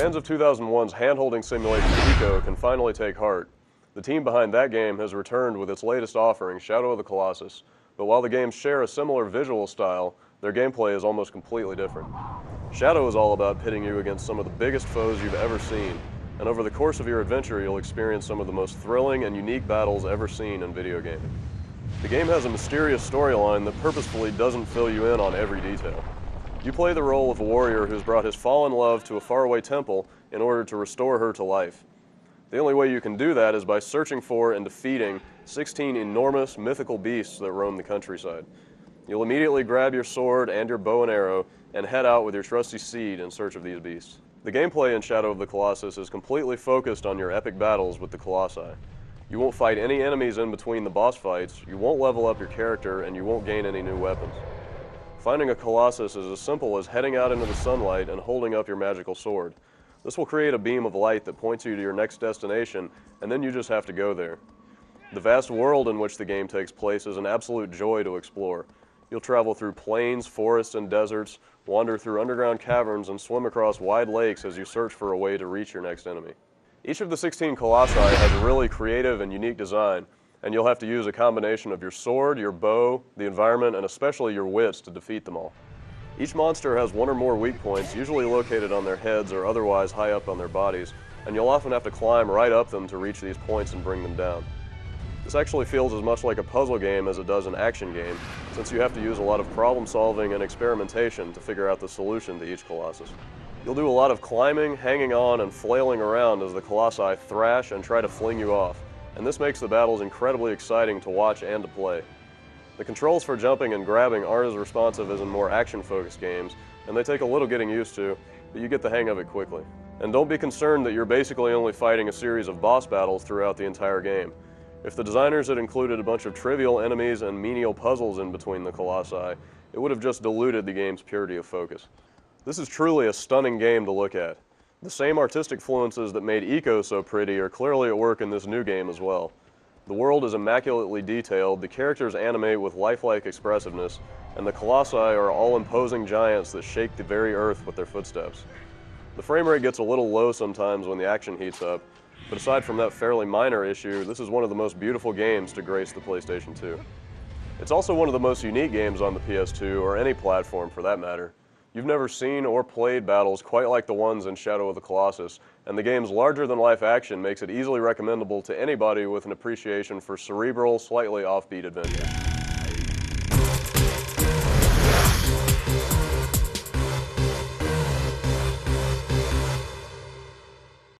Fans of 2001's hand-holding simulation Pico can finally take heart. The team behind that game has returned with its latest offering, Shadow of the Colossus, but while the games share a similar visual style, their gameplay is almost completely different. Shadow is all about pitting you against some of the biggest foes you've ever seen, and over the course of your adventure you'll experience some of the most thrilling and unique battles ever seen in video gaming. The game has a mysterious storyline that purposefully doesn't fill you in on every detail. You play the role of a warrior who's brought his fallen love to a faraway temple in order to restore her to life. The only way you can do that is by searching for and defeating 16 enormous mythical beasts that roam the countryside. You'll immediately grab your sword and your bow and arrow and head out with your trusty steed in search of these beasts. The gameplay in Shadow of the Colossus is completely focused on your epic battles with the Colossi. You won't fight any enemies in between the boss fights, you won't level up your character, and you won't gain any new weapons. Finding a Colossus is as simple as heading out into the sunlight and holding up your magical sword. This will create a beam of light that points you to your next destination, and then you just have to go there. The vast world in which the game takes place is an absolute joy to explore. You'll travel through plains, forests, and deserts, wander through underground caverns, and swim across wide lakes as you search for a way to reach your next enemy. Each of the 16 Colossi has a really creative and unique design, and you'll have to use a combination of your sword, your bow, the environment, and especially your wits to defeat them all. Each monster has one or more weak points, usually located on their heads or otherwise high up on their bodies, and you'll often have to climb right up them to reach these points and bring them down. This actually feels as much like a puzzle game as it does an action game, since you have to use a lot of problem solving and experimentation to figure out the solution to each Colossus. You'll do a lot of climbing, hanging on, and flailing around as the Colossi thrash and try to fling you off, and this makes the battles incredibly exciting to watch and to play. The controls for jumping and grabbing aren't as responsive as in more action-focused games, and they take a little getting used to, but you get the hang of it quickly. And don't be concerned that you're basically only fighting a series of boss battles throughout the entire game. If the designers had included a bunch of trivial enemies and menial puzzles in between the Colossi, it would have just diluted the game's purity of focus. This is truly a stunning game to look at. The same artistic fluences that made Ico so pretty are clearly at work in this new game as well. The world is immaculately detailed, the characters animate with lifelike expressiveness, and the Colossi are all imposing giants that shake the very earth with their footsteps. The frame rate gets a little low sometimes when the action heats up, but aside from that fairly minor issue, this is one of the most beautiful games to grace the PlayStation 2. It's also one of the most unique games on the PS2, or any platform for that matter. You've never seen or played battles quite like the ones in Shadow of the Colossus, and the game's larger-than-life action makes it easily recommendable to anybody with an appreciation for cerebral, slightly offbeat adventure.